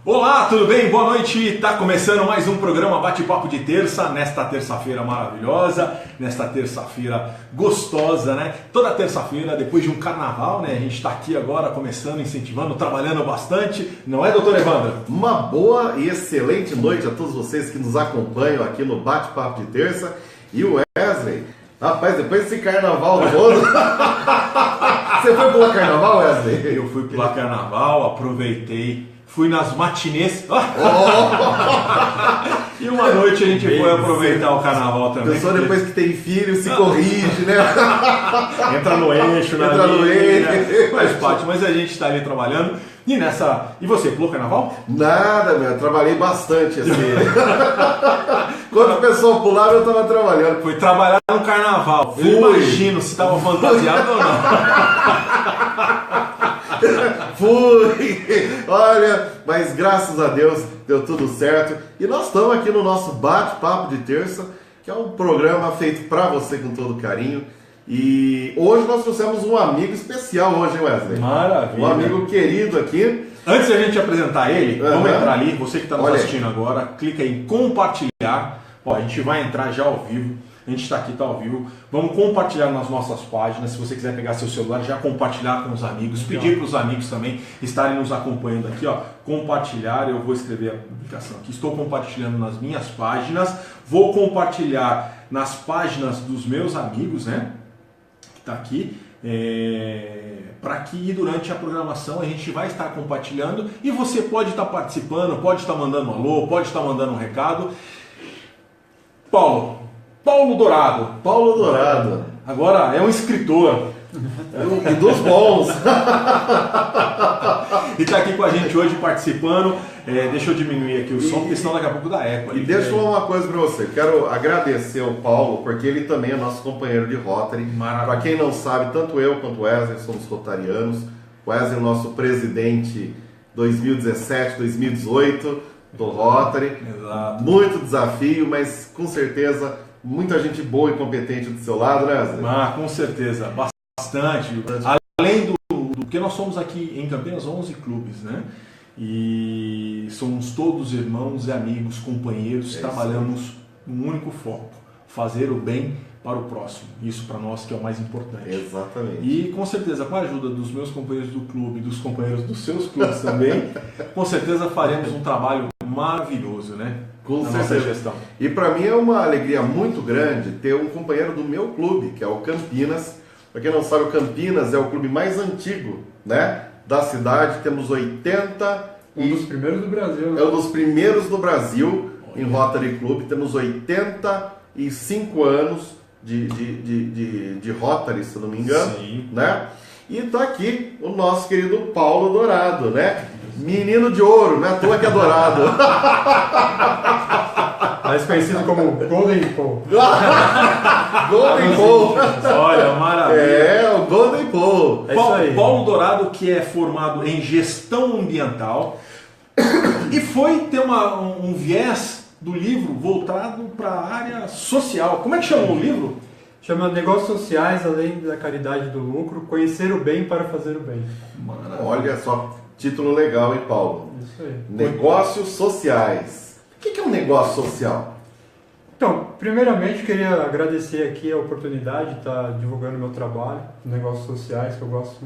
Olá, tudo bem? Boa noite. Está começando mais um programa Bate-Papo de Terça, nesta terça-feira maravilhosa, nesta terça-feira gostosa, né? Toda terça-feira, depois de um carnaval, né? A gente está aqui agora começando, incentivando, trabalhando bastante, não é, doutor Evandro? Uma boa e excelente noite a todos vocês que nos acompanham aqui no Bate-Papo de Terça. E o Wesley, rapaz, depois desse carnaval todo... Você foi pular carnaval, Wesley? Eu fui pular carnaval, aproveitei... Fui nas matinês. E uma noite a gente foi aproveitar o carnaval também. Pessoa depois que tem filho se corrige, né? Entra no eixo, na linha, né? Faz parte, mas a gente está ali trabalhando. E nessa. E você, pulou carnaval? Nada, meu. Eu trabalhei bastante assim. Quando o pessoal pulava, eu estava trabalhando. Foi trabalhar no carnaval. Eu imagino se estava fantasiado ou não. Fui! Olha, mas graças a Deus deu tudo certo. E nós estamos aqui no nosso Bate-Papo de Terça, que é um programa feito para você com todo carinho. E hoje nós trouxemos um amigo especial hoje, Wesley. Maravilha! Um amigo querido aqui. Antes de a gente apresentar ele, vamos entrar ali. Você que está nos assistindo agora, clica em compartilhar. Ó, a gente vai entrar já ao vivo. A gente está aqui, está ao vivo. Vamos compartilhar nas nossas páginas. Se você quiser pegar seu celular, já compartilhar com os amigos. Pedir para os amigos também estarem nos acompanhando aqui. Ó, compartilhar, eu vou escrever a publicação aqui. Estou compartilhando nas minhas páginas. Vou compartilhar nas páginas dos meus amigos, né? Que está aqui. Para que durante a programação a gente vai estar compartilhando. E você pode estar participando, pode estar mandando um alô, pode estar mandando um recado. Paulo Dourado. Paulo Dourado. Agora é um escritor. E dos bons. E está aqui com a gente hoje participando. Deixa eu diminuir aqui o som, porque senão daqui a pouco dá eco. E deixa eu falar uma coisa para você. Quero agradecer ao Paulo, porque ele também é nosso companheiro de Rotary. Para quem não sabe, tanto eu quanto o Wesley somos rotarianos. O Wesley é o nosso presidente 2017, 2018 do Rotary. Exato. Muito desafio, mas com certeza... Muita gente boa e competente do seu lado, né, Wesley? Com certeza, bastante. Além do que nós somos aqui em Campinas 11 clubes, né? E somos todos irmãos e amigos, companheiros, trabalhamos num único foco, fazer o bem para o próximo. Isso para nós que é o mais importante. Exatamente. E com certeza, com a ajuda dos meus companheiros do clube, dos companheiros dos seus clubes também, com certeza faremos um trabalho maravilhoso, né? Com na nossa gestão. E para mim é uma alegria muito grande ter um companheiro do meu clube, que é o Campinas. Para quem não sabe, o Campinas é o clube mais antigo, né, da cidade. Temos 80... Um dos primeiros do Brasil. Né? É um dos primeiros do Brasil em Rotary Club. Temos 85 anos de Rotary, se não me engano. Sim. Né? E está aqui o nosso querido Paulo Dourado, né? Menino de ouro, não é à toa que é dourado. Mais conhecido como Golden Paul. Golden Paul. Olha, maravilha. É, o Golden Paul. É isso aí. Paulo Dourado, que é formado em gestão ambiental e foi ter um viés do livro voltado para a área social. Como é que chamou o livro? Chama Negócios Sociais, além da caridade do lucro, conhecer o bem para fazer o bem. Maravilha. Olha só, título legal, hein, Paulo? Isso aí. Negócios sociais. O que é um negócio social? Então, primeiramente, queria agradecer aqui a oportunidade de estar divulgando meu trabalho, Negócios Sociais, que eu gosto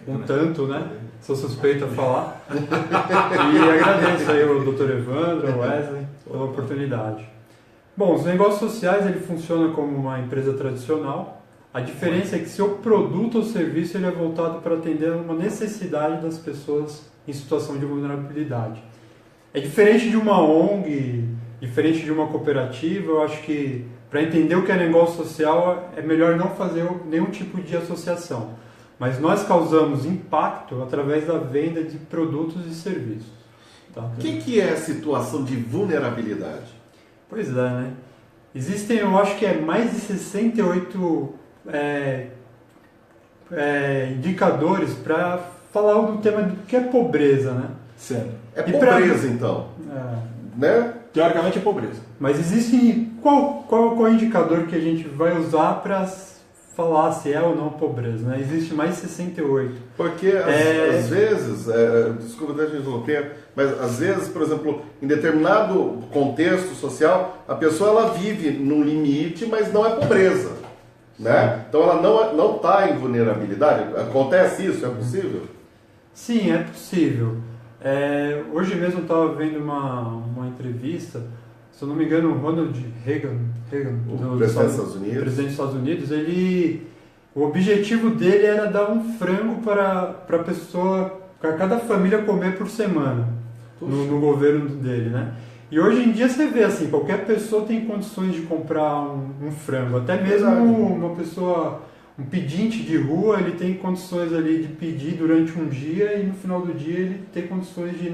um tanto, né? Sou suspeito a falar. E agradeço aí ao Dr. Evandro, ao Wesley, pela oportunidade. Bom, os negócios sociais ele funciona como uma empresa tradicional. A diferença é que seu produto ou serviço ele é voltado para atender uma necessidade das pessoas em situação de vulnerabilidade. É diferente de uma ONG, diferente de uma cooperativa. Eu acho que para entender o que é negócio social é melhor não fazer nenhum tipo de associação. Mas nós causamos impacto através da venda de produtos e serviços. Tá? O que é a situação de vulnerabilidade? Pois é, né? Existem, eu acho que mais de 68 indicadores para falar do tema do que é pobreza, né? Certo. É pobreza, então. Né? Teoricamente é pobreza. Mas existe qual indicador que a gente vai usar para falar se é ou não pobreza, né? Existe mais de 68. Porque às vezes, desculpa até te interromper, mas às vezes, por exemplo, em determinado contexto social, a pessoa ela vive num limite, mas não é pobreza, né? Então ela não está em vulnerabilidade. Acontece isso? É possível? Sim, é possível. Hoje mesmo eu estava vendo uma entrevista, se eu não me engano, o Ronald Reagan, o presidente dos Estados Unidos, o objetivo dele era dar um frango para cada família comer por semana no governo dele, né? E hoje em dia você vê assim, qualquer pessoa tem condições de comprar um frango, até mesmo uma pessoa, um pedinte de rua, ele tem condições ali de pedir durante um dia e no final do dia ele tem condições de ir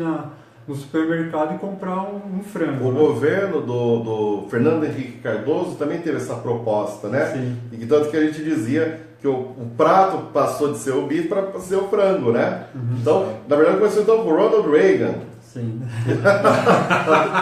no supermercado e comprar um frango. O governo do Fernando Henrique Cardoso também teve essa proposta, né? Sim. E que tanto que a gente dizia que o prato passou de ser o bife para ser o frango, né? Uhum. Então, na verdade, começou então com o Ronald Reagan. Sim.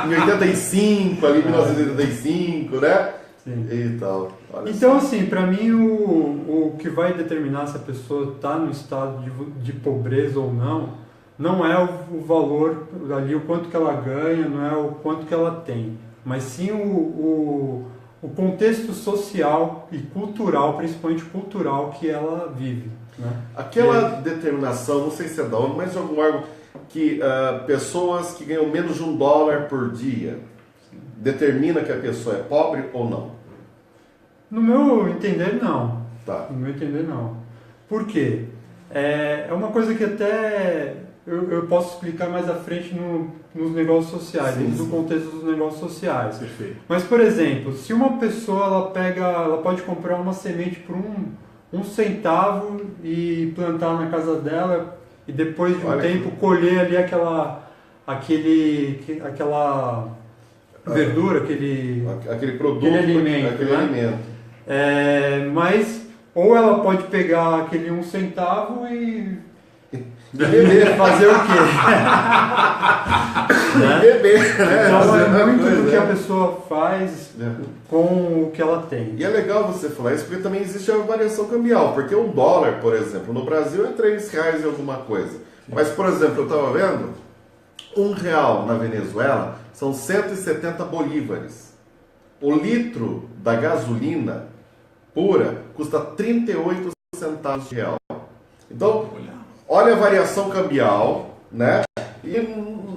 Em 85, ali 1985, né? Sim. E tal. Então, assim, para mim, o que vai determinar se a pessoa está no estado de pobreza ou não é o valor ali, o quanto que ela ganha, não é o quanto que ela tem, mas sim o contexto social e cultural, principalmente cultural, que ela vive. Né? Aquela determinação, não sei se é da ONU, mas de algum órgão, que pessoas que ganham menos de $1 por dia determina que a pessoa é pobre ou não? No meu entender, não. Tá. No meu entender, não. Por quê? É uma coisa que até eu posso explicar mais à frente nos negócios sociais, no contexto dos negócios sociais. Perfeito. Mas, por exemplo, se uma pessoa ela pode comprar uma semente por um centavo e plantar na casa dela e depois de um tempo colher ali aquela verdura, aquele produto, aquele alimento. Mas ou ela pode pegar aquele 1 centavo e beber, fazer o quê? Né? Beber, né? Então é muito do que a pessoa faz com o que ela tem. E é legal você falar isso, porque também existe a variação cambial, porque $1, por exemplo, no Brasil é R$3 e alguma coisa. Mas, por exemplo, eu estava vendo, R$1 na Venezuela são 170 bolívares. O litro da gasolina pura custa 38 centavos de real. Então, olha a variação cambial, né? E,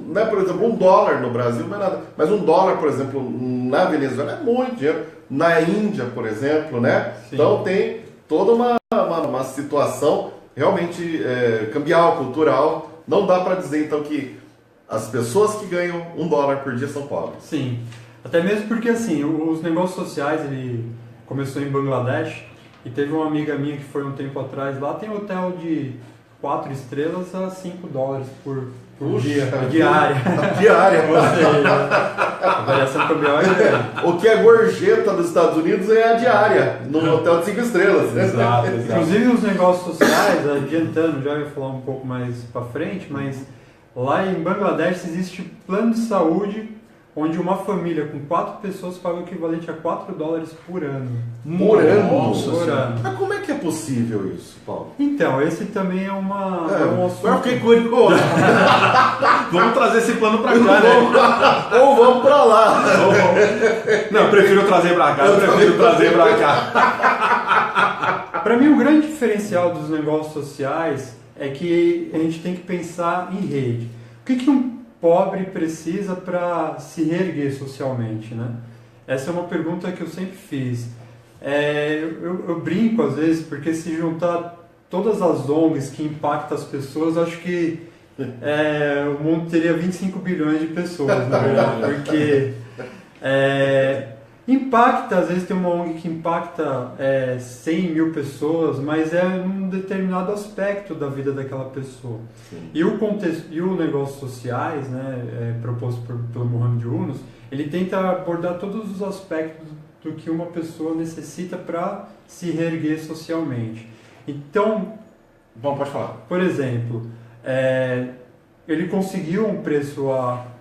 né, por exemplo, $1 no Brasil não é nada. Mas $1, por exemplo, na Venezuela é muito dinheiro. Na Índia, por exemplo, né? Sim. Então tem toda uma situação realmente cambial, cultural. Não dá para dizer, então, que as pessoas que ganham $1 por dia são pobres. Sim. Até mesmo porque, assim, os negócios sociais, ele começou em Bangladesh e teve uma amiga minha que foi um tempo atrás. Lá tem hotel de 4 estrelas a $5 por dia, diária. Diária. Ou seja, a variação cambial é grande. O que é gorjeta dos Estados Unidos é a diária, num hotel de 5 estrelas. Exato. Inclusive os negócios sociais, adiantando, já ia falar um pouco mais para frente, mas lá em Bangladesh existe plano de saúde onde uma família com 4 pessoas paga o equivalente a $4 por ano. Por ano? Nossa, por ano. Mas como é que é possível isso, Paulo? Então, esse também é um assunto. Eu fiquei curioso. Vamos trazer esse plano pra cá, né? Ou vamos pra lá. Não, eu prefiro trazer pra cá. Para mim, o grande diferencial dos negócios sociais é que a gente tem que pensar em rede. O que um pobre precisa para se reerguer socialmente, né? Essa é uma pergunta que eu sempre fiz. Eu brinco às vezes, porque se juntar todas as ONGs que impactam as pessoas, acho que o mundo teria 25 bilhões de pessoas, na verdade, porque impacta, às vezes tem uma ONG que impacta 100 mil pessoas, mas é num determinado aspecto da vida daquela pessoa. Sim. E o contexto, e o negócios sociais, né, proposto pelo Mohamed Yunus, ele tenta abordar todos os aspectos do que uma pessoa necessita para se reerguer socialmente. Então, bom, pode falar. Por exemplo, ele conseguiu um preço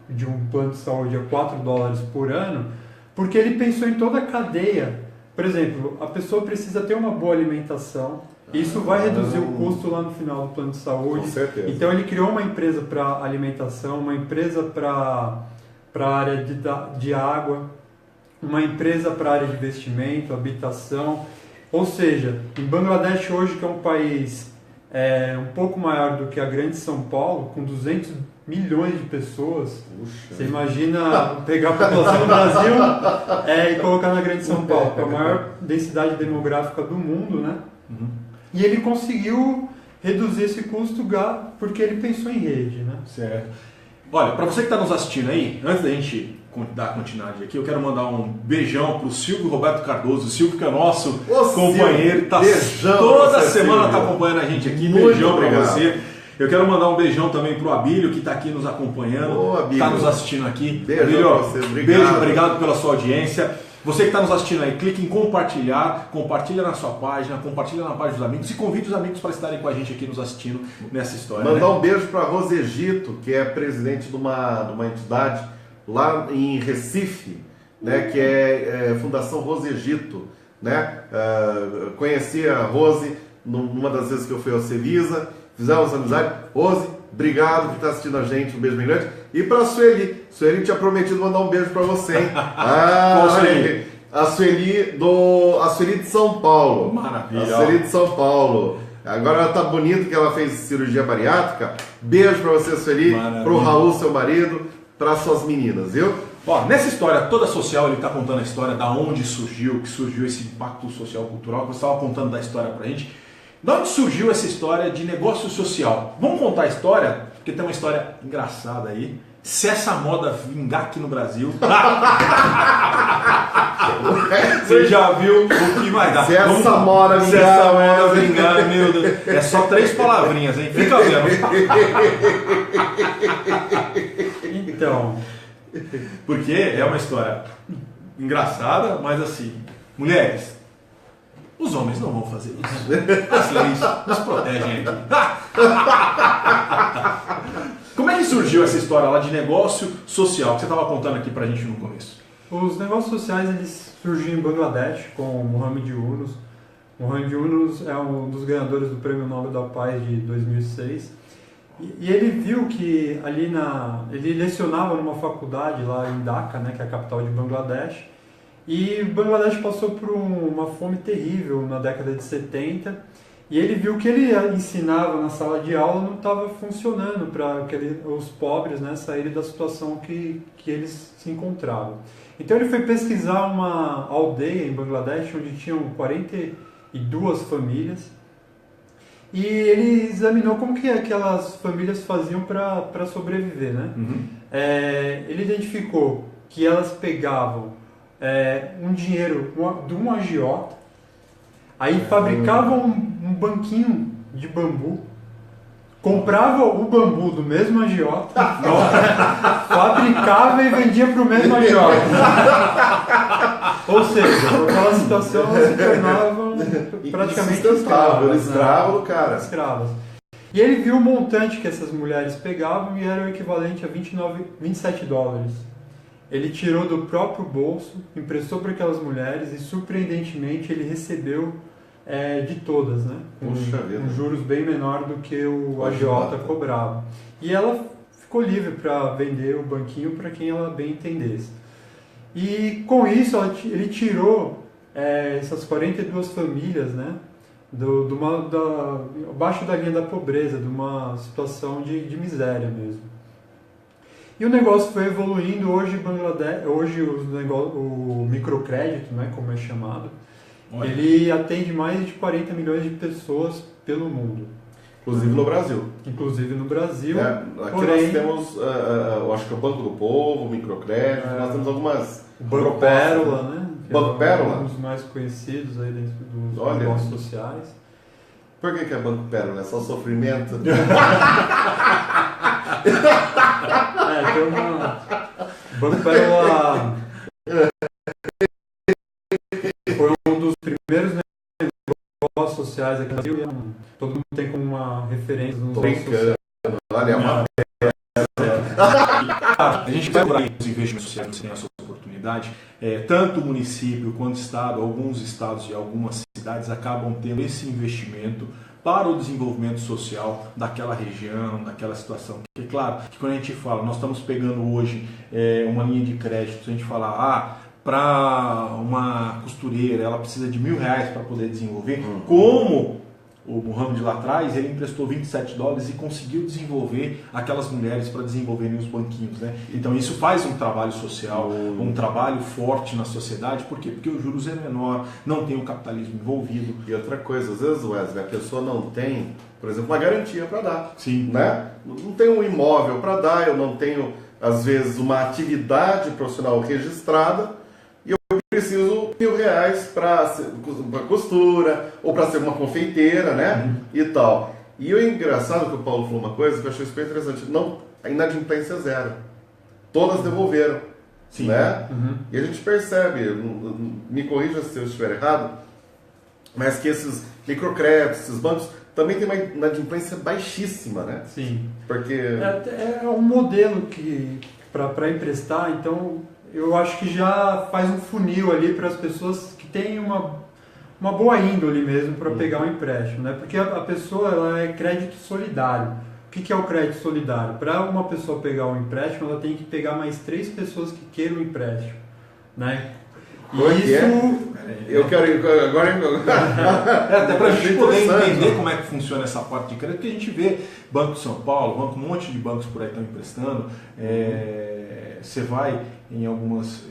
de um plano de saúde a $4 por ano, porque ele pensou em toda a cadeia por exemplo, a pessoa precisa ter uma boa alimentação, isso vai reduzir o custo lá no final do plano de saúde. Com certeza. Então ele criou uma empresa para alimentação, uma empresa para a área de água, uma empresa para a área de investimento, habitação. Ou seja, em Bangladesh hoje, que é um país um pouco maior do que a grande São Paulo, com 200 milhões de pessoas, Puxa. Você imagina pegar a população do Brasil e colocar na grande São Paulo, que é a maior densidade demográfica do mundo, né? Uhum. E ele conseguiu reduzir esse custo porque ele pensou em rede, né? Certo. Olha, para você que está nos assistindo aí, antes da gente dar continuidade aqui, eu quero mandar um beijão pro Silvio Roberto Cardoso. O Silvio, que é nosso companheiro, tá toda semana está acompanhando a gente aqui. Muito beijão para obrigado. você. Eu quero mandar um beijão também pro Abílio, que está aqui nos acompanhando, está nos assistindo aqui. Beijo Abílio, pra você, obrigado. beijo, obrigado pela sua audiência. Você que está nos assistindo aí, clique em compartilhar, compartilha na sua página, compartilha na página dos amigos e convide os amigos para estarem com a gente aqui nos assistindo nessa história. Mandar né? um beijo para Rose Egito, que é presidente de uma entidade lá em Recife, né, que é Fundação Rose Egito. Né? Conheci a Rose numa das vezes que eu fui ao Cevisa, fizemos amizade. Rose, obrigado por estar assistindo a gente, um beijo bem grande. E para a Sueli, Sueli tinha prometido mandar um beijo para você, hein? Qual Sueli? A Sueli de São Paulo. Maravilha. A Sueli de São Paulo. Agora ela tá bonita que ela fez cirurgia bariátrica. Beijo para você, Sueli, pro Raul, seu marido, para suas meninas, viu? Ó, nessa história toda social, ele está contando a história da onde surgiu, que surgiu esse impacto social cultural, que você estava contando da história pra gente. Da onde surgiu essa história de negócio social? Vamos contar a história, porque tem uma história engraçada aí. Se essa moda vingar aqui no Brasil, você já viu o que vai dar. Se essa moda vingar, meu Deus. É só 3 palavrinhas, hein? Fica vendo. Então, porque é uma história engraçada, mas assim, mulheres, os homens não vão fazer isso. As leis nos protegem aqui. Como é que surgiu essa história lá de negócio social que você estava contando aqui pra gente no começo? Os negócios sociais eles surgiram em Bangladesh com Mohamed Yunus. Mohamed Yunus é um dos ganhadores do Prêmio Nobel da Paz de 2006. E ele viu que ele lecionava numa faculdade lá em Dhaka, né, que é a capital de Bangladesh. E Bangladesh passou por uma fome terrível na década de 70. E ele viu que ele ensinava na sala de aula não estava funcionando para os pobres, né, saírem da situação que eles se encontravam. Então ele foi pesquisar uma aldeia em Bangladesh onde tinham 42 famílias e ele examinou como que aquelas famílias faziam para sobreviver. Né? Uhum. Ele identificou que elas pegavam um dinheiro de um agiota, aí fabricavam um banquinho de bambu, comprava o bambu do mesmo agiota, fabricava e vendia para o mesmo agiota. Ou seja, aquela situação elas se tornavam praticamente escravas. E ele viu o montante que essas mulheres pegavam e era o equivalente a 27 dólares. Ele tirou do próprio bolso, emprestou para aquelas mulheres e, surpreendentemente, ele recebeu de todas, né? Com juros bem menor do que o agiota cobrava. E ela ficou livre para vender o banquinho para quem ela bem entendesse. E com isso ele tirou essas 42 famílias, né? Abaixo da linha da pobreza, de uma situação de miséria mesmo. E o negócio foi evoluindo. Hoje o microcrédito, né, como é chamado, olha, ele atende mais de 40 milhões de pessoas pelo mundo. Inclusive no Brasil. Aqui nós temos, eu acho que é o Banco do Povo, o microcrédito, nós temos algumas... O Banco Pérola, né? Banco Pérola? Um dos mais conhecidos aí dentro dos negócios sociais. Por que é Banco Pérola? É só sofrimento? Tem uma... Banco Pérola foi um dos primeiros negócios sociais aqui no Brasil. Todo mundo tem como uma referência nos negócios sociais. Olha, a gente vai procurar os investimentos sociais, você tem essa oportunidade. realidade, tanto o município quanto o estado, alguns estados e algumas cidades acabam tendo esse investimento para o desenvolvimento social daquela região, daquela situação. Porque, claro, que quando a gente fala, nós estamos pegando hoje uma linha de crédito, se a gente falar, para uma costureira, ela precisa de R$1.000 para poder desenvolver, como o Mohamed lá atrás, ele emprestou $27 e conseguiu desenvolver aquelas mulheres para desenvolverem os banquinhos, né? Então isso faz um trabalho social, um trabalho forte na sociedade. Por quê? Porque os juros é menor, não tem o capitalismo envolvido. E outra coisa, às vezes, Wesley, a pessoa não tem, por exemplo, uma garantia para dar. Sim. Né? Não tem um imóvel para dar, eu não tenho, às vezes, uma atividade profissional registrada, preciso R$1.000 para costura ou para ser uma confeiteira, né? E tal. E o engraçado que o Paulo falou uma coisa que eu achei super interessante. Não, a inadimplência é zero. Todas devolveram. Sim. Né? E a gente percebe, me corrija se eu estiver errado, mas que esses microcréditos, esses bancos, também tem uma inadimplência baixíssima, né? Sim. Porque... É um modelo que para emprestar, então... Eu acho que já faz um funil ali para as pessoas que têm uma boa índole mesmo para pegar um empréstimo, né? Porque a pessoa ela é crédito solidário. O que é o crédito solidário? Para uma pessoa pegar um empréstimo, ela tem que pegar mais 3 pessoas que queiram o empréstimo, né? Eu quero agora. Até para a gente poder entender como é que funciona essa parte de crédito, que a gente vê Banco São Paulo, um monte de bancos por aí estão emprestando. Você vai em algumas,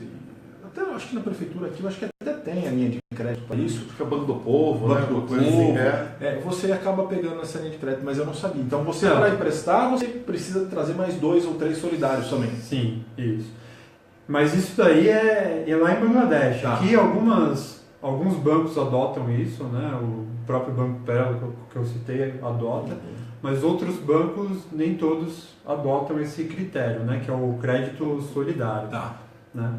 até eu acho que na prefeitura aqui, eu acho que até tem a linha de crédito para isso. Fica Banco do Povo, Banco né? do Povo, assim, você acaba pegando essa linha de crédito, mas eu não sabia. Então você para emprestar, você precisa trazer mais 2 ou 3 solidários também. Sim, isso. Mas isso daí é lá em Bangladesh. Aqui alguns bancos adotam isso, né? O próprio Banco Pérola que eu citei adota, mas outros bancos nem todos adotam esse critério, né? Que é o crédito solidário. Né?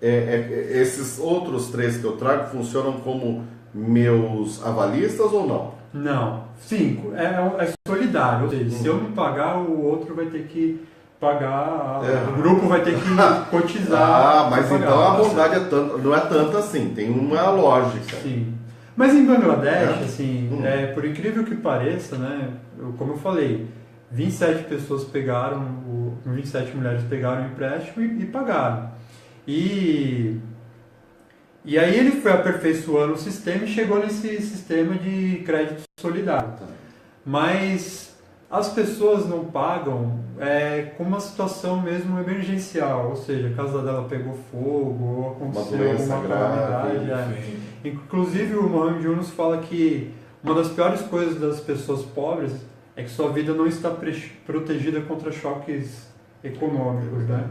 Esses outros 3 que eu trago funcionam como meus avalistas ou não? Não. 5. É solidário. Ou seja, se eu não pagar, o outro vai ter que pagar, o grupo vai ter que cotizar. Mas então a bondade não é tanta assim, tem uma lógica. Sim. Mas em Bangladesh, assim, por incrível que pareça, né, como eu falei, 27 pessoas pegaram, 27 mulheres pegaram o empréstimo e pagaram. E aí ele foi aperfeiçoando o sistema e chegou nesse sistema de crédito solidário. Mas as pessoas não pagam com uma situação mesmo emergencial, ou seja, a casa dela pegou fogo, ou aconteceu alguma calamidade. Inclusive o Mohamed Yunus fala que uma das piores coisas das pessoas pobres é que sua vida não está protegida contra choques econômicos, né?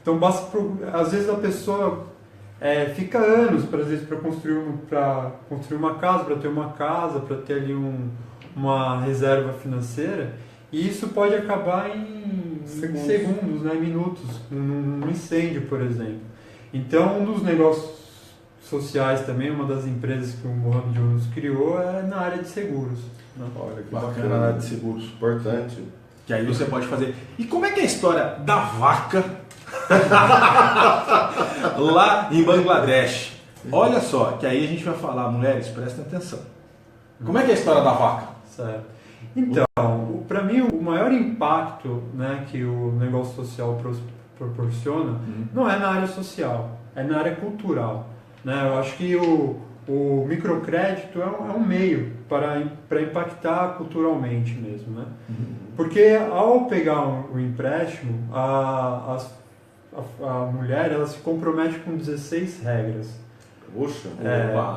Então às vezes a pessoa fica anos, às vezes, para construir uma casa, para ter uma casa, para ter ali uma reserva financeira, e isso pode acabar em segundos, né, minutos, num incêndio, por exemplo. Então, um dos negócios sociais também, uma das empresas que o Mohamed Yunus criou é na área de seguros. Né? Olha que bacana, na área de seguros. Importante. Que aí você pode fazer. E como é que é a história da vaca lá em Bangladesh? Olha só, que aí a gente vai falar, mulheres, prestem atenção. Como é que é a história da vaca? Certo. Então, para mim, o maior impacto, né, que o negócio social proporciona não é na área social, é na área cultural. Né? Eu acho que o microcrédito é um meio para impactar culturalmente mesmo. Né? Porque ao pegar um empréstimo, a mulher ela se compromete com 16 regras. Puxa,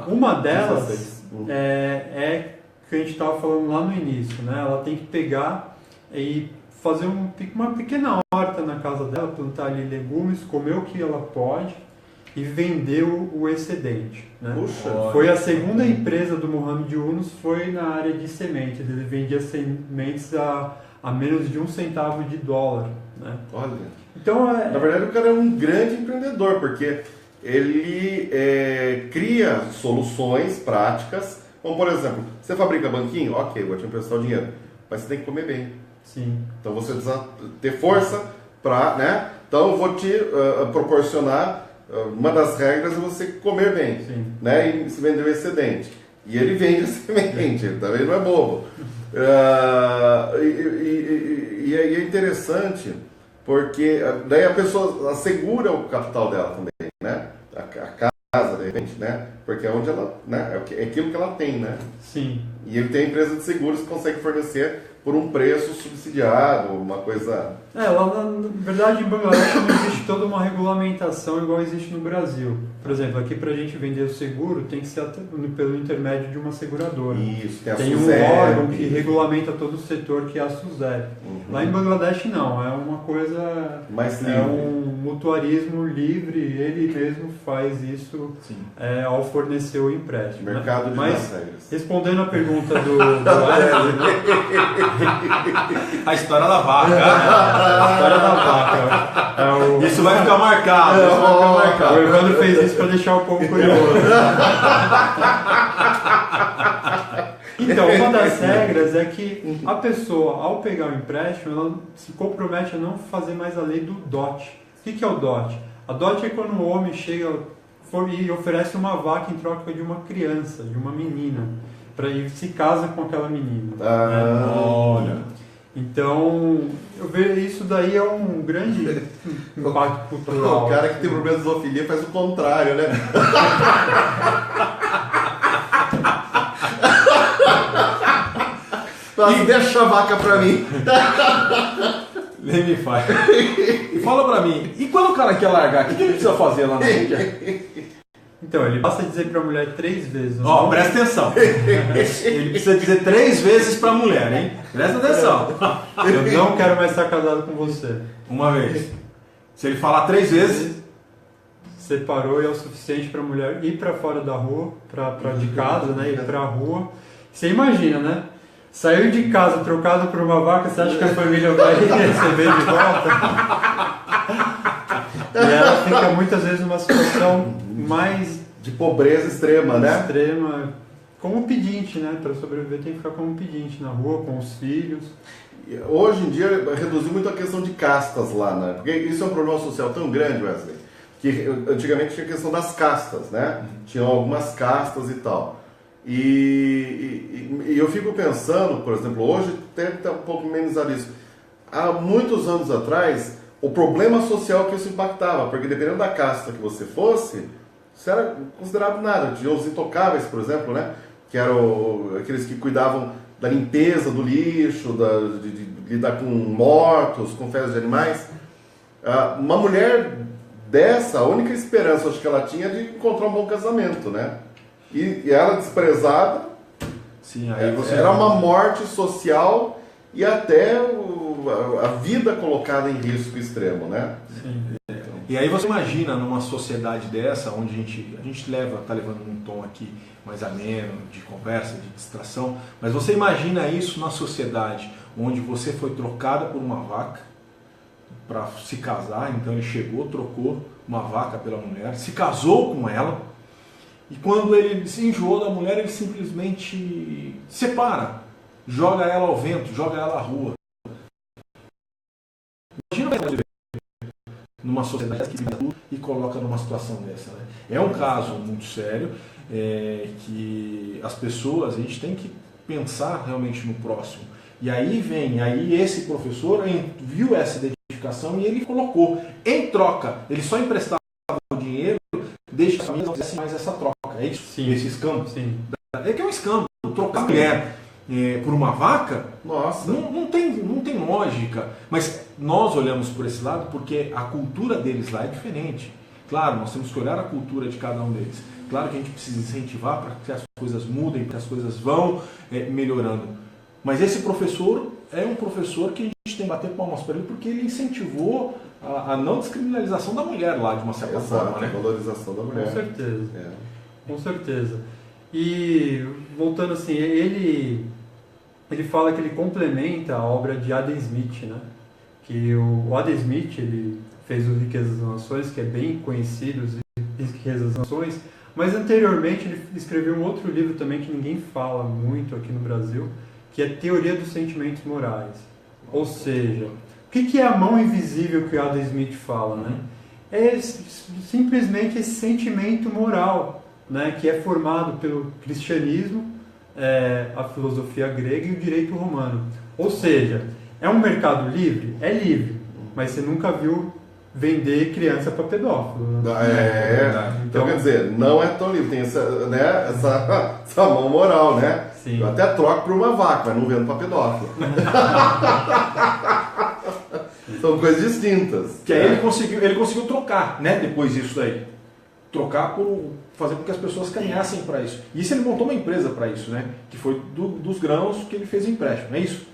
uma delas é que a gente estava falando lá no início, né? Ela tem que pegar e fazer uma pequena horta na casa dela, plantar ali legumes, comer o que ela pode e vender o excedente. Né? Puxa, foi a segunda empresa do Mohamed Yunus, foi na área de sementes. Ele vendia sementes a menos de $0,01. Né? Olha. Então, na verdade, o cara é um grande empreendedor, porque ele cria soluções práticas. Como, por exemplo, você fabrica banquinho? Ok, vou te emprestar o dinheiro. Mas você tem que comer bem. Sim. Então você precisa ter força para, né? Então eu vou te proporcionar uma das regras é você comer bem, né? E se vender o excedente. E ele vende o semente, ele também não é bobo. E é interessante, porque daí a pessoa assegura o capital dela também, né? A casa, de repente, né? Porque é onde ela, né? É aquilo que ela tem, né? Sim. E ele tem a empresa de seguros que consegue fornecer por um preço subsidiado, uma coisa... Lá na verdade em Bangladesh não existe toda uma regulamentação igual existe no Brasil. Por exemplo, aqui para a gente vender o seguro tem que ser pelo intermédio de uma seguradora. Isso, tem um órgão que regulamenta todo o setor, que é a SUSEP. Lá em Bangladesh não, é uma coisa... mais livre. É um mutuarismo livre, ele mesmo faz isso ao fornecer o empréstimo. Mercado de Mas, regras. respondendo a pergunta do Wesley, né? A história da vaca. A história da vaca. Isso vai ficar marcado. O Evandro fez isso para deixar o povo curioso. Então, uma das regras é que a pessoa, ao pegar o empréstimo, ela se compromete a não fazer mais a lei do dote. O que é o dote? A dote é quando o homem chega e oferece uma vaca em troca de uma criança, de uma menina, e se casa com aquela menina. Né? Olha. Então, eu vejo isso daí é um grande impacto cultural. O cara que tem problema de zoofilia faz o contrário, né? Mas deixa a vaca pra mim. Nem me faz. E fala pra mim, e quando o cara quer largar, o que ele precisa fazer lá na Índia? Então, ele basta dizer pra mulher 3 vezes. Presta atenção. Ele precisa dizer 3 vezes pra mulher, hein? Presta atenção. Eu não quero mais estar casado com você. Uma vez. Se ele falar 3 vezes... Separou e é o suficiente pra mulher ir pra fora da rua, de casa, né? Ir pra rua. Você imagina, né? Saiu de casa trocado por uma vaca, você acha que a família vai receber de volta? E ela fica muitas vezes numa situação mais... de pobreza extrema, né? Extrema, como pedinte, né? Para sobreviver tem que ficar como pedinte na rua, com os filhos. Hoje em dia reduziu muito a questão de castas lá, né? Porque isso é um problema social tão grande, Wesley, que antigamente tinha a questão das castas, né? Tinham algumas castas e tal. E eu fico pensando, por exemplo, hoje deve estar um pouco menos isso. Há muitos anos atrás, o problema social que isso impactava, porque dependendo da casta que você fosse, você era considerado nada. Tinha os intocáveis, por exemplo, né? Que eram aqueles que cuidavam da limpeza do lixo, de lidar com mortos, com fezes de animais. Uma mulher dessa, a única esperança acho que ela tinha de encontrar um bom casamento, né? E ela desprezada, sim, aí você era uma morte social e até a vida colocada em risco extremo, né? Sim. E aí você imagina numa sociedade dessa, onde a gente tá levando um tom aqui mais ameno, de conversa, de distração, mas você imagina isso na sociedade onde você foi trocada por uma vaca para se casar, então ele chegou, trocou uma vaca pela mulher, se casou com ela, e quando ele se enjoou da mulher, ele simplesmente separa, joga ela ao vento, joga ela à rua. Imagina numa sociedade que tudo e coloca numa situação dessa, né? É um caso muito sério, que as pessoas, a gente tem que pensar realmente no próximo. E aí esse professor viu essa identificação e ele colocou, em troca, ele só emprestava o dinheiro, deixa que as famílias não fizessem mais essa troca. É isso? Sim. Esse escambo? Sim. É que é um escambo. Trocar mulher por uma vaca, nossa, não tem lógica. Mas nós olhamos por esse lado porque a cultura deles lá é diferente. Claro, nós temos que olhar a cultura de cada um deles. Claro que a gente precisa incentivar para que as coisas mudem, para que as coisas vão melhorando. Mas esse professor é um professor que a gente tem que bater palmas para ele porque ele incentivou a não descriminalização da mulher lá, de uma certa forma. Né? A valorização da mulher. Com certeza. Com certeza. E, voltando assim, ele fala que ele complementa a obra de Adam Smith, né? Que o Adam Smith, ele fez o Riquezas das Nações, que é bem conhecido, Riquezas das Nações, mas anteriormente ele escreveu um outro livro também que ninguém fala muito aqui no Brasil, que é Teoria dos Sentimentos Morais. Ou seja, o que é a mão invisível que o Adam Smith fala, né? é simplesmente esse sentimento moral, né, que é formado pelo cristianismo, a filosofia grega e o direito romano. Ou seja, é um mercado livre? É livre, mas você nunca viu vender criança para pedófilo. Né? Então quer dizer, não é tão livre, tem essa mão moral, né? Sim. Eu até troco por uma vaca, mas não vendo para pedófilo. São coisas distintas. Que aí ele conseguiu trocar, né? Depois disso daí. Trocar por fazer com que as pessoas caminhassem para isso. E isso ele montou uma empresa para isso, né? Que foi dos grãos que ele fez o empréstimo, não é isso?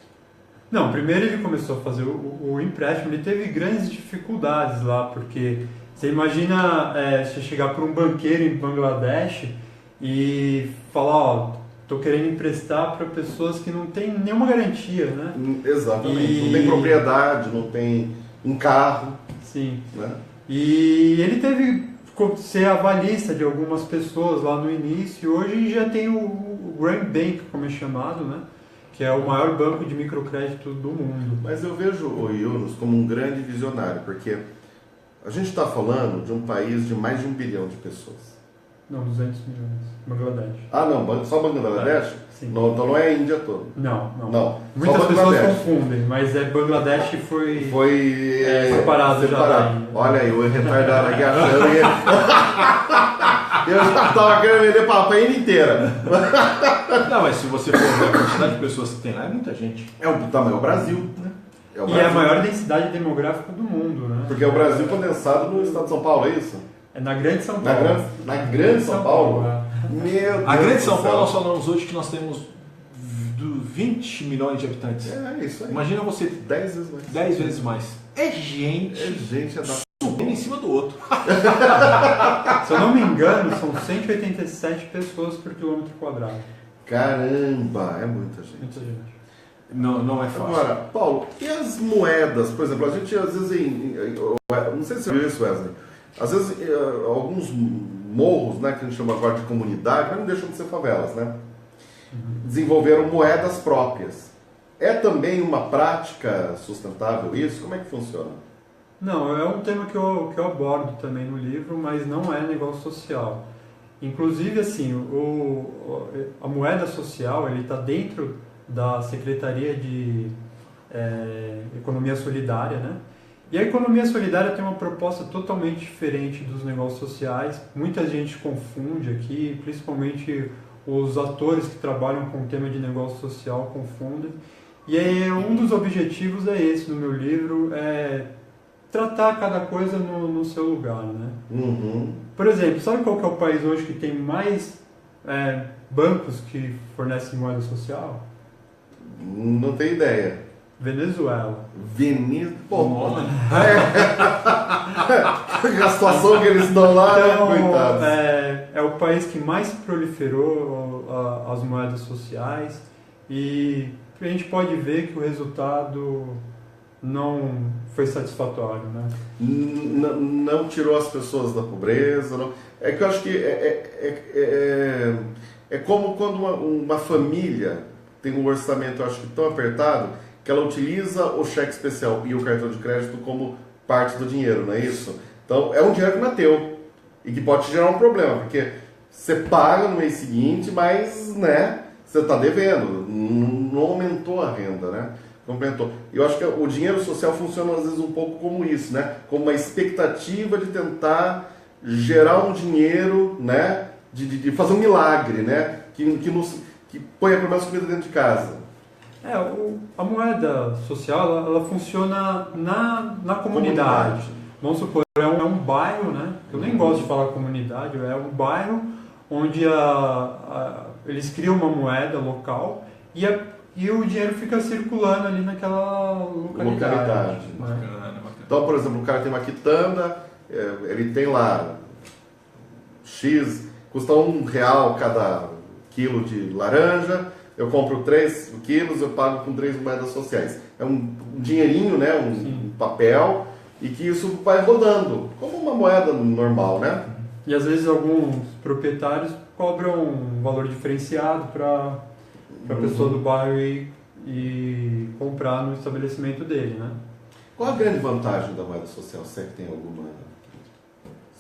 Não, primeiro ele começou a fazer o empréstimo, ele teve grandes dificuldades lá, porque você imagina você chegar para um banqueiro em Bangladesh e falar, ó, tô querendo emprestar para pessoas que não têm nenhuma garantia, né? Exatamente, não tem propriedade, não tem um carro. Sim. Né? E ele teve que ser avalista de algumas pessoas lá no início, e hoje já tem o Grand Bank, como é chamado, né? Que é o maior banco de microcrédito do mundo. Mas eu vejo o Yunus como um grande visionário, porque a gente está falando de um país de mais de 1 bilhão de pessoas. Não, 200 milhões. Bangladesh. Ah, não, só Bangladesh? Sim. Não, então não é a Índia toda. Não. Muitas pessoas confundem, mas Bangladesh foi separado já da Índia. Olha aí, o retardado aqui achando e eu já estava querendo vender para a Índia inteira. Não, mas se você for ver a quantidade de pessoas que tem lá, é muita gente. É o tamanho do Brasil, né? E é a maior densidade demográfica do mundo, né? Porque é o Brasil condensado no estado de São Paulo, é isso? É na Grande São Paulo. Na Grande São Paulo? Meu Deus. A Grande São Paulo, nós falamos hoje que nós temos 20 milhões de habitantes. É isso aí. Imagina você 10 vezes mais. 10 vezes mais. É gente subindo em cima do outro. Se eu não me engano, são 187 pessoas por quilômetro quadrado. Caramba, é muita gente. Muita gente. Não é fácil. Agora, Paulo, e as moedas? Por exemplo, a gente às vezes, não sei se você viu isso, Wesley, às vezes alguns morros, né, que a gente chama agora de comunidade, mas não deixam de ser favelas, né? Desenvolveram moedas próprias. É também uma prática sustentável isso? Como é que funciona? Não, é um tema que eu abordo também no livro, mas não é negócio social. Inclusive, assim, a moeda social está dentro da Secretaria de Economia Solidária, né? E a economia solidária tem uma proposta totalmente diferente dos negócios sociais. Muita gente confunde aqui, principalmente os atores que trabalham com o tema de negócio social confundem. E aí, um dos objetivos é esse no meu livro, é tratar cada coisa no seu lugar, né? Uhum. Por exemplo, sabe qual que é o país hoje que tem mais bancos que fornecem moeda social? Não tenho ideia. Venezuela. Pô, a situação que eles estão lá, então, né? Coitados. É o país que mais proliferou as moedas sociais, e a gente pode ver que o resultado não foi satisfatório, né? Não tirou as pessoas da pobreza. Não. É que eu acho que é como quando uma família tem um orçamento, eu acho que tão apertado, que ela utiliza o cheque especial e o cartão de crédito como parte do dinheiro, não é isso? Então, é um dinheiro que não é teu e que pode te gerar um problema, porque você paga no mês seguinte, mas, né, você está devendo, não aumentou a renda, né? Complementou. Eu acho que o dinheiro social funciona, às vezes, um pouco como isso, né? Como uma expectativa de tentar gerar um dinheiro, né? De fazer um milagre, né? Que ponha pelo menos comida dentro de casa. A moeda social, ela funciona na comunidade. Vamos supor, é um bairro, né? Eu nem gosto de falar comunidade, é um bairro onde eles criam uma moeda local e o dinheiro fica circulando ali naquela localidade. Né? Bacana. Então, por exemplo, o cara tem uma quitanda, ele tem lá X, custa R$1 cada quilo de laranja, eu compro 3 quilos, eu pago com 3 moedas sociais. É um dinheirinho, né? Um papel, e que isso vai rodando, como uma moeda normal, né? E às vezes alguns proprietários cobram um valor diferenciado para a pessoa do bairro e comprar no estabelecimento dele, né? Qual a grande vantagem da moeda social, se é que tem alguma?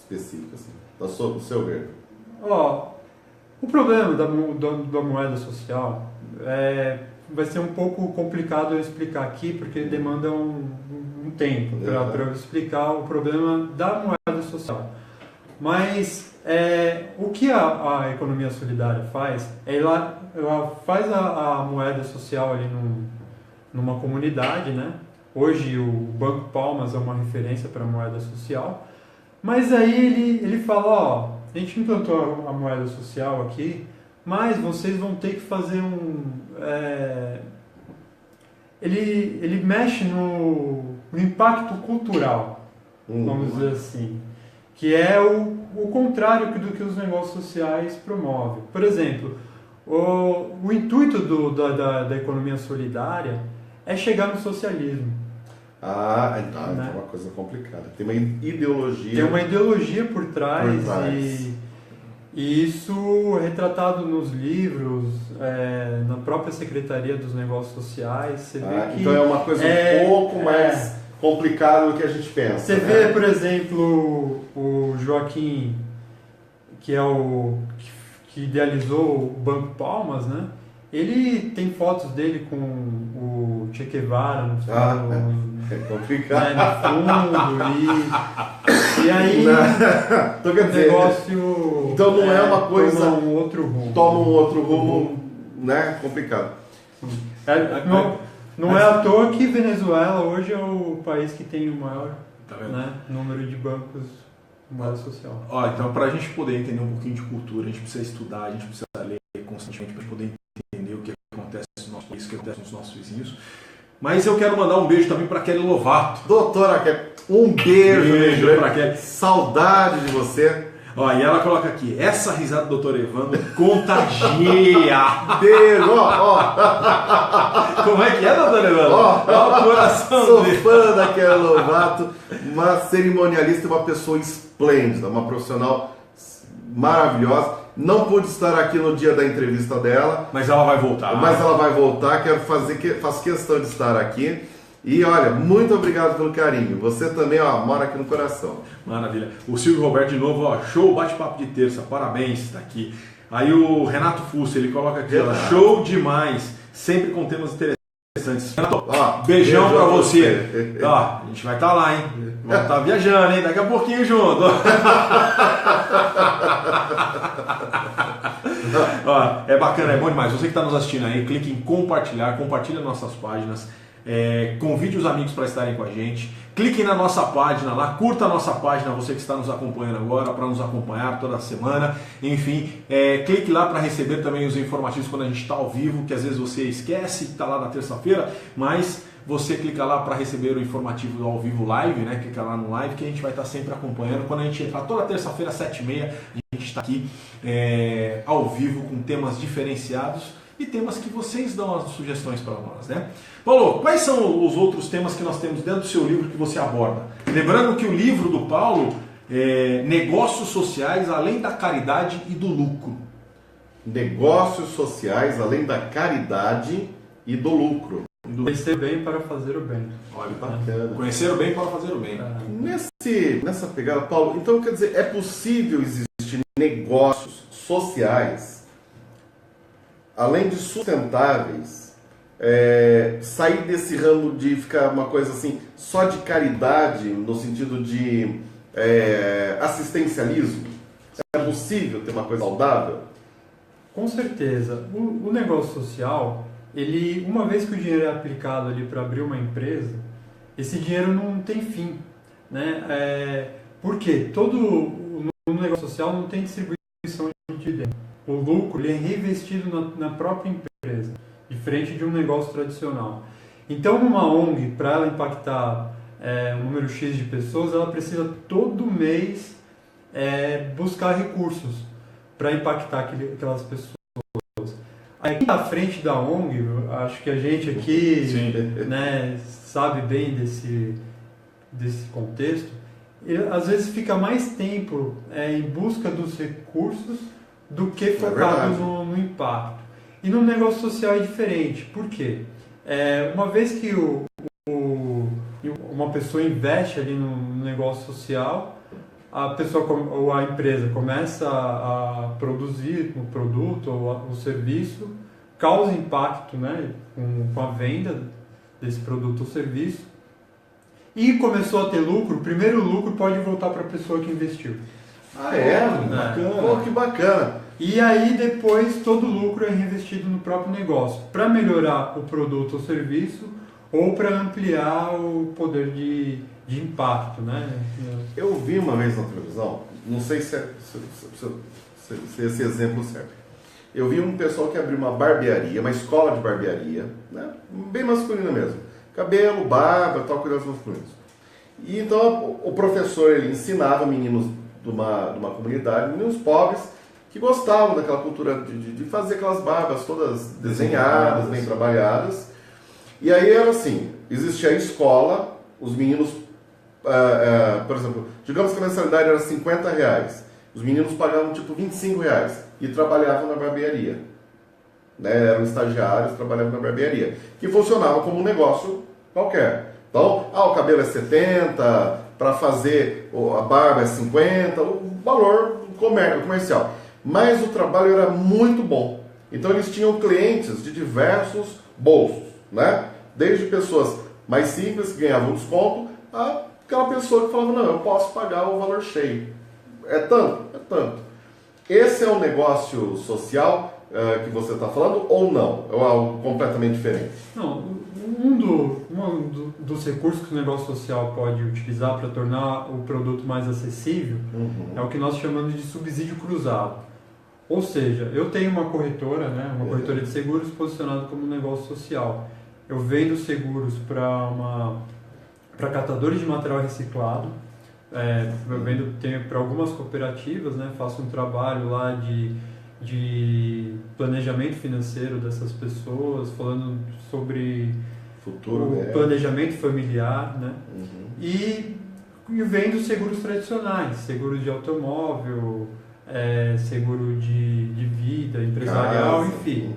específica, assim, do seu ver? O problema da moeda social vai ser um pouco complicado eu explicar aqui, porque demanda um tempo para eu explicar o problema da moeda social. Mas o que a economia solidária faz, ela faz a moeda social ali numa comunidade, né? Hoje o Banco Palmas é uma referência para a moeda social, mas aí ele fala, a gente implantou a moeda social aqui, mas vocês vão ter que fazer ele mexe no impacto cultural, vamos dizer assim, que é o contrário do que os negócios sociais promovem. Por exemplo, o intuito da economia solidária é chegar no socialismo. Então é uma coisa complicada. Tem uma ideologia. Tem uma ideologia por trás. E isso é retratado nos livros, na própria Secretaria dos Negócios Sociais. Você vê que então é uma coisa um pouco mais complicada do que a gente pensa. Você vê, por exemplo, o Joaquim, que é que idealizou o Banco Palmas, né? Ele tem fotos dele com o Che Guevara no fundo, é complicado. No fundo, e aí então, quer dizer, negócio então não é uma coisa, toma um outro rumo, né? Complicado. Não é à toa que Venezuela hoje é o país que tem o maior número de bancos de moeda social. Então, para a gente poder entender um pouquinho de cultura, a gente precisa estudar, a gente precisa ler constantemente para poder entender o que acontece no nosso país, o que acontece nos nossos vizinhos. Mas eu quero mandar um beijo também para Kelly Lovato. Doutora Kelly, um beijo para Kelly. Saudade de você. E ela coloca aqui, essa risada do Dr. Evandro contagia. Beijo, Como é que é, Dr. Evandro? O coração sou dele. fã da Kelly Lovato, uma cerimonialista e uma pessoa esplêndida, uma profissional maravilhosa. Não pude estar aqui no dia da entrevista dela. Mas ela vai voltar. Faço questão de estar aqui. E olha, muito obrigado pelo carinho. Você também, mora aqui no coração. Maravilha. O Silvio Roberto de novo, show, bate-papo de terça, parabéns, tá aqui. Aí o Renato Fusso, ele coloca aqui, show demais, sempre com temas interessantes. Renato, beijão pra você. A gente vai estar lá, hein? Vamos estar viajando, hein? Daqui a pouquinho junto. É bacana, é bom demais. Você que está nos assistindo aí, clique em compartilhar, compartilha nossas páginas. Convide os amigos para estarem com a gente. Clique na nossa página lá, curta a nossa página, você que está nos acompanhando agora, para nos acompanhar toda semana. Enfim, clique lá para receber também os informativos quando a gente está ao vivo, que às vezes você esquece que está lá na terça-feira, mas você clica lá para receber o informativo ao vivo live, né? Clica lá no live que a gente vai estar sempre acompanhando. Quando a gente entrar toda terça-feira, às 7h30, a gente está aqui ao vivo com temas diferenciados e temas que vocês dão as sugestões para nós, né? Paulo, quais são os outros temas que nós temos dentro do seu livro que você aborda? Lembrando que o livro do Paulo é Negócios Sociais além da caridade e do lucro. Negócios sociais além da caridade e do lucro. Conhecer o bem para fazer o bem. Olha, bacana. Conhecer o bem para fazer o bem. Nessa pegada, Paulo, então quer dizer, é possível existir negócios sociais além de sustentáveis, sair desse ramo de ficar uma coisa assim, só de caridade, no sentido de assistencialismo? É possível ter uma coisa saudável? Com certeza. O negócio social, uma vez que o dinheiro é aplicado ali para abrir uma empresa, esse dinheiro não tem fim, né? Por quê? No negócio social não tem distribuição de dividendos. O lucro ele é reinvestido na própria empresa, diferente de um negócio tradicional. Então, numa ONG, para ela impactar um número X de pessoas, ela precisa todo mês buscar recursos para impactar aquelas pessoas. Aqui na frente da ONG, acho que a gente aqui sabe bem desse contexto, às vezes fica mais tempo em busca dos recursos do que focado no impacto. E no negócio social é diferente. Por quê? Uma vez que uma pessoa investe ali no negócio social, a pessoa ou a empresa começa a produzir o produto ou o serviço, causa impacto, né, com a venda desse produto ou serviço, e começou a ter lucro, o primeiro lucro pode voltar para a pessoa que investiu. Ah, é? Bacana. Pô, que bacana. E aí depois todo o lucro é reinvestido no próprio negócio, para melhorar o produto ou serviço ou para ampliar o poder de impacto, né? Eu vi uma vez na televisão, não sei se esse exemplo serve. Eu vi um pessoal que abriu uma barbearia, uma escola de barbearia, né? Bem masculina mesmo. Cabelo, barba, tal, cuidados masculinos. E então o professor ele ensinava meninos de uma comunidade, meninos pobres, que gostavam daquela cultura de fazer aquelas barbas todas desenhadas, bem trabalhadas. E aí era assim, existia a escola, os meninos, por exemplo, digamos que a mensalidade era R$50, os meninos pagavam tipo R$25 e trabalhavam na barbearia. Né? Eram estagiários, trabalhavam na barbearia, que funcionava como um negócio qualquer. Então, o cabelo é 70, para fazer a barba é 50, o valor comercial. Mas o trabalho era muito bom. Então eles tinham clientes de diversos bolsos, né? Desde pessoas mais simples que ganhavam desconto, a aquela pessoa que falava, não, eu posso pagar o valor cheio. É tanto? É tanto. Esse é um negócio social que você está falando ou não? Ou é algo completamente diferente? Não, dos recursos que o negócio social pode utilizar para tornar o produto mais acessível é o que nós chamamos de subsídio cruzado. Ou seja, eu tenho uma corretora, né, uma corretora de seguros posicionada como um negócio social. Eu vendo seguros para catadores de material reciclado, eu vendo para algumas cooperativas, né, faço um trabalho lá de planejamento financeiro dessas pessoas, falando sobre futuro, planejamento familiar, né? E vendo seguros tradicionais, seguros de automóvel, seguro de vida, empresarial, enfim.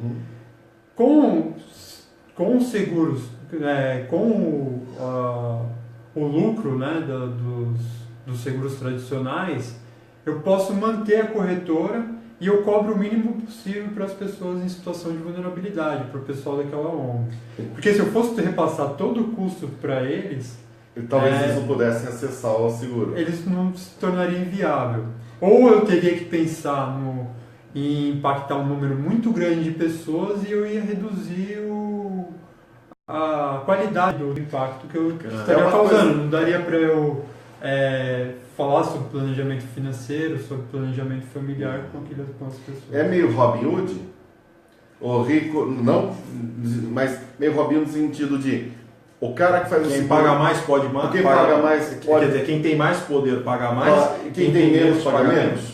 Com os seguros, com o lucro, né, dos seguros tradicionais, eu posso manter a corretora e eu cobro o mínimo possível para as pessoas em situação de vulnerabilidade, para o pessoal daquela ONG. Porque se eu fosse repassar todo o custo para eles... E talvez eles não pudessem acessar o seguro. Eles não se tornariam inviável. Ou eu teria que pensar em impactar um número muito grande de pessoas e eu ia reduzir a qualidade do impacto que eu estaria causando. Não daria para eu falar sobre planejamento financeiro, sobre planejamento familiar com as pessoas. É meio Robin Hood? O rico, não, mas meio Robin Hood no sentido de o cara que faz o seguro... Quem paga mais pode mais. Quem paga mais pode... Quer dizer, quem tem mais poder paga mais, e quem tem menos paga menos?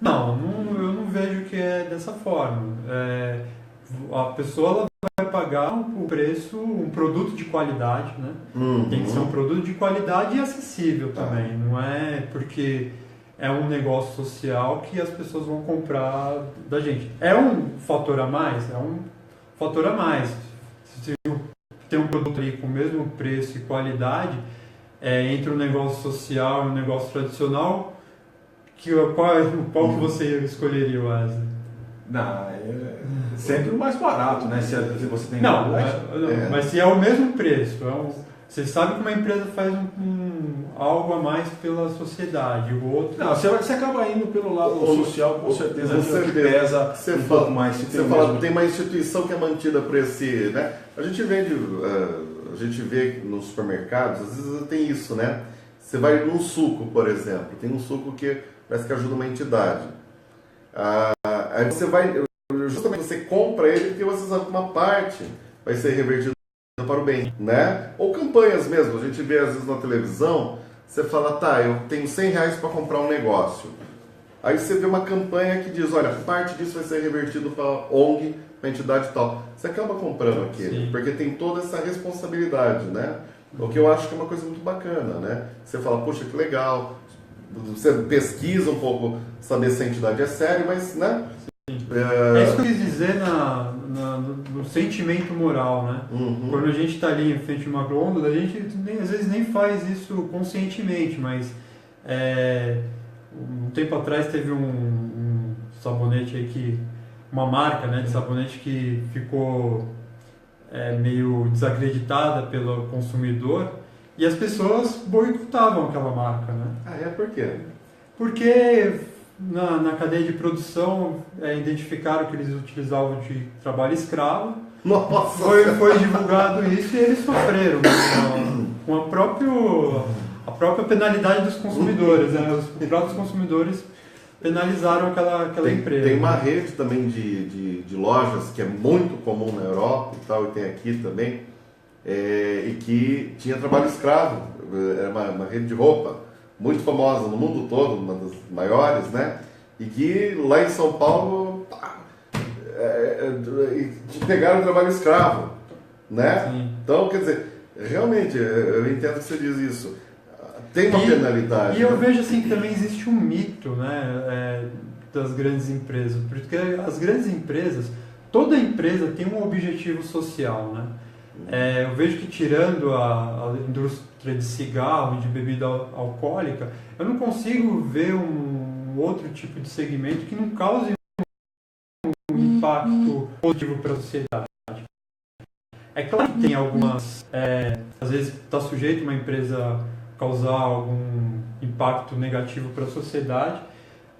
Não, eu não vejo que é dessa forma. A pessoa ela vai pagar o preço, um produto de qualidade, né? Tem que ser um produto de qualidade e acessível também. Não é porque é um negócio social que as pessoas vão comprar da gente. É um fator a mais? É um fator a mais. Se tem um produto ali com o mesmo preço e qualidade, entre um negócio social e um negócio tradicional, qual que você escolheria, Wesley? Não, sempre o mais barato, né? Se você tem mas se é o mesmo preço, você sabe que uma empresa faz algo a mais pela sociedade, o outro... Não, você acaba indo pelo lado social, com certeza, que pesa um pouco mais. Você fala, tem uma instituição que é mantida por esse... Né? A gente vê nos supermercados, às vezes tem isso, né? Você vai num suco, por exemplo, tem um suco que parece que ajuda uma entidade. Aí você vai, justamente você compra ele porque você sabe que uma parte vai ser revertida para o bem, né? Ou campanhas mesmo, a gente vê às vezes na televisão, você fala, tá, eu tenho R$100 para comprar um negócio. Aí você vê uma campanha que diz, olha, parte disso vai ser revertido para a ONG, para a entidade e tal. Você acaba comprando aquilo, porque tem toda essa responsabilidade, né? O que eu acho que é uma coisa muito bacana, né? Você fala, poxa, que legal. Você pesquisa um pouco, saber se a entidade é séria, mas, né? É isso que eu quis dizer no sentimento moral, né? Quando a gente está ali em frente a uma glândula, a gente às vezes nem faz isso conscientemente, mas Um tempo atrás teve um sabonete aí uma marca, né, de sabonete que ficou meio desacreditada pelo consumidor e as pessoas boicotavam aquela marca, né? Por quê? Porque na cadeia de produção identificaram que eles utilizavam de trabalho escravo. Nossa! Foi divulgado isso e eles sofreram com a própria penalidade dos consumidores, né? Os próprios consumidores penalizaram aquela empresa. Tem uma rede também de lojas que é muito comum na Europa e tal, e tem aqui também, e que tinha trabalho escravo. Era uma rede de roupa muito famosa no mundo todo, uma das maiores, né? E que lá em São Paulo pegaram trabalho escravo, né? Sim. Então, quer dizer, realmente, eu entendo que você diz isso. Tem uma penalidade. E eu vejo assim que também existe um mito, né, das grandes empresas, porque as grandes empresas, toda empresa tem um objetivo social, né? Eu vejo que tirando a indústria de cigarro e de bebida alcoólica, eu não consigo ver um outro tipo de segmento que não cause um impacto positivo para a sociedade. É claro que tem algumas, às vezes está sujeito uma empresa causar algum impacto negativo para a sociedade,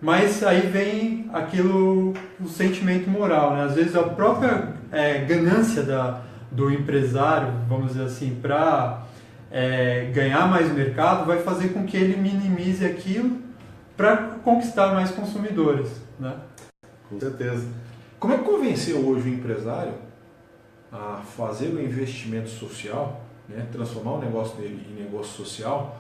mas aí vem o sentimento moral, né? Às vezes a própria ganância do empresário, vamos dizer assim, para ganhar mais mercado, vai fazer com que ele minimize aquilo para conquistar mais consumidores, né? Com certeza. Como é que convencer hoje o empresário a fazer o investimento social, né, transformar o negócio dele em negócio social,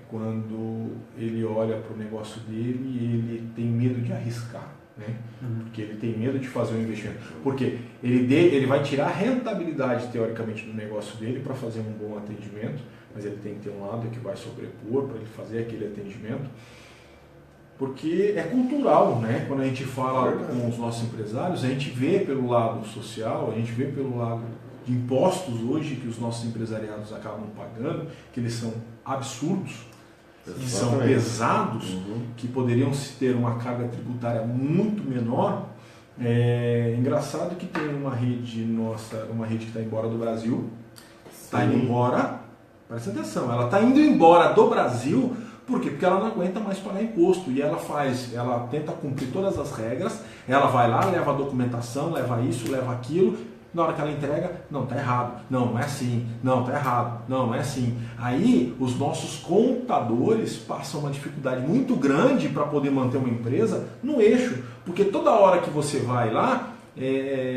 quando ele olha para o negócio dele e ele tem medo de arriscar, né? Porque ele tem medo de fazer um investimento. Porque ele vai tirar a rentabilidade, teoricamente, do negócio dele para fazer um bom atendimento, mas ele tem que ter um lado que vai sobrepor para ele fazer aquele atendimento. Porque é cultural, né? Quando a gente fala com os nossos empresários, a gente vê pelo lado social, a gente vê pelo lado de impostos hoje que os nossos empresariados acabam pagando, que eles são absurdos, que são pesados, que poderiam ter uma carga tributária muito menor. É engraçado que tem uma rede nossa, uma rede que está embora do Brasil, está indo embora, presta atenção, ela está indo embora do Brasil. Por quê? Porque ela não aguenta mais pagar imposto e ela tenta cumprir todas as regras, ela vai lá, leva a documentação, leva isso, leva aquilo, na hora que ela entrega, não, tá errado, não é assim, não, tá errado, não é assim. Aí os nossos contadores passam uma dificuldade muito grande para poder manter uma empresa no eixo, porque toda hora que você vai lá,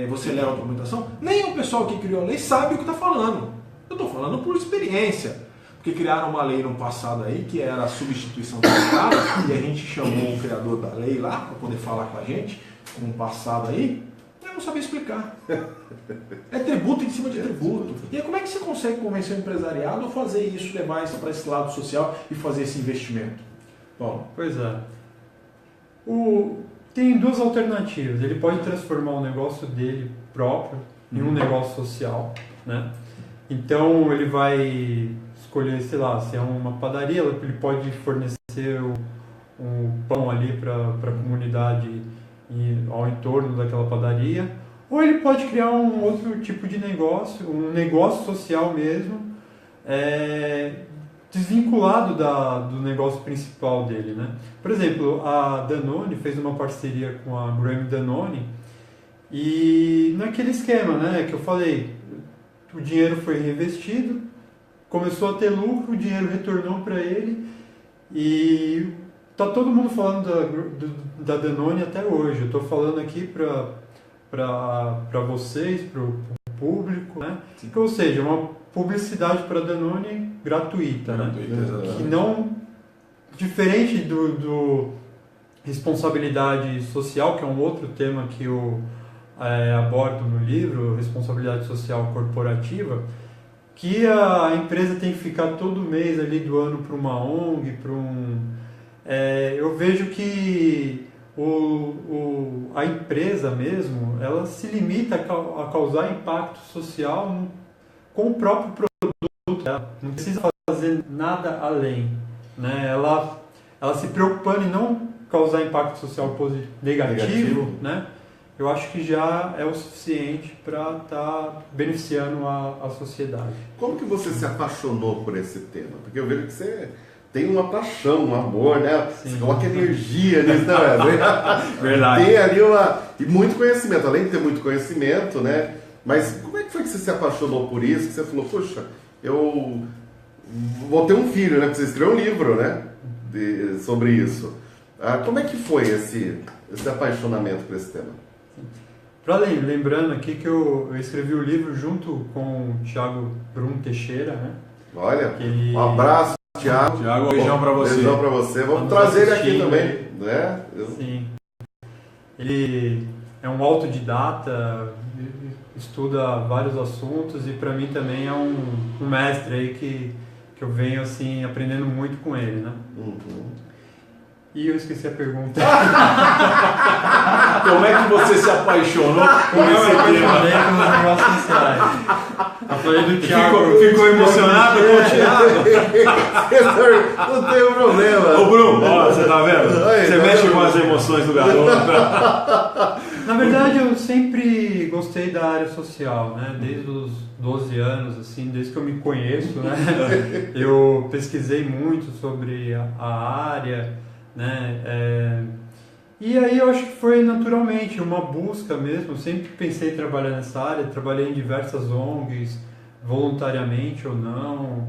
você leva a documentação, nem o pessoal que criou a lei sabe o que está falando. Eu estou falando por experiência. Porque criaram uma lei no passado aí, que era a substituição do Estado, e a gente chamou o criador da lei lá, para poder falar com a gente, no passado aí, e eu não sabia explicar. É tributo em cima de tributo. E aí como é que você consegue convencer o empresariado a fazer isso, levar isso para esse lado social e fazer esse investimento? Bom, pois é. Tem duas alternativas. Ele pode transformar o negócio dele próprio em um negócio social, né? Então ele vai escolher, sei lá, se é uma padaria, ele pode fornecer um pão ali para a comunidade ao entorno daquela padaria, ou ele pode criar um outro tipo de negócio, um negócio social mesmo, desvinculado do negócio principal dele, né? Por exemplo, a Danone fez uma parceria com a Graham Danone e naquele esquema, né, que eu falei, o dinheiro foi reinvestido, começou a ter lucro, o dinheiro retornou para ele e tá todo mundo falando da Danone até hoje. Eu estou falando aqui para vocês, para o público, né? Ou seja, uma publicidade para a Danone gratuita, né? Que não, diferente do responsabilidade social, que é um outro tema que eu abordo no livro, responsabilidade social corporativa, que a empresa tem que ficar todo mês ali doando para uma ONG, eu vejo que a empresa mesmo, ela se limita a causar impacto social com o próprio produto, ela não precisa fazer nada além. né, ela se preocupando em não causar impacto social negativo, né, eu acho que já é o suficiente para estar beneficiando a sociedade. Como que você se apaixonou por esse tema? Porque eu vejo que você tem uma paixão, um amor, né? Sim. Você coloca energia nisso, não é? Verdade. Tem ali e muito conhecimento, além de ter muito conhecimento, né? Mas como é que foi que você se apaixonou por isso? Que você falou, puxa, eu vou ter um filho, né? Porque você escreveu um livro, né? Sobre isso. Como é que foi esse apaixonamento por esse tema? Lembrando aqui que eu escrevi o livro junto com o Thiago Bruno Teixeira, né? Olha, um abraço, Thiago. Thiago, beijão pra você. Beijão pra você. Vamos trazer ele aqui também, né? Sim. Ele é um autodidata, estuda vários assuntos e para mim também é um mestre aí que eu venho assim aprendendo muito com ele, né? Uhum. E eu esqueci a pergunta. Como é que você se apaixonou por esse tema? Pelos negócios sociais. Eu falei do Thiago. Ficou emocionado com o Thiago? Não tem problema. Ô Bruno, ó, você tá vendo? Você mexe com as emoções do garoto. Na verdade, eu sempre gostei da área social, né? Desde os 12 anos, assim, desde que eu me conheço, né? Eu pesquisei muito sobre a área, né? E aí eu acho que foi naturalmente uma busca mesmo. Eu sempre pensei em trabalhar nessa área, trabalhei em diversas ONGs, voluntariamente ou não.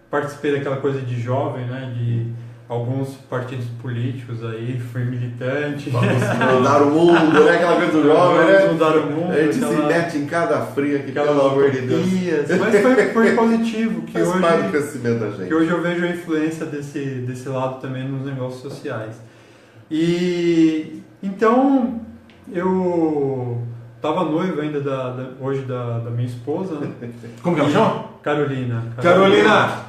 Participei daquela coisa de jovem, né? De alguns partidos políticos aí, fui militante. Vamos mudar o mundo, né? Aquela coisa do jovem, né? Vamos mudar o mundo. A gente se mete em cada fria aqui, pelo amor de Deus. Mas foi positivo, que Faz hoje, parte do crescimento da gente. que hoje eu vejo a influência desse lado também nos negócios sociais. E então eu estava noivo ainda hoje da minha esposa, né? Como que ela chama? Carolina.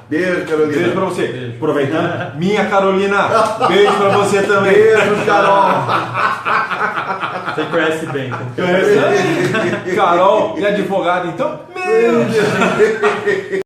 Beijo, Carolina. Beijo pra você. Beijo. Aproveitando, minha Carolina, beijo pra você também. Beijo, Carol. Você conhece bem. Carol e advogado, então? Meu Deus!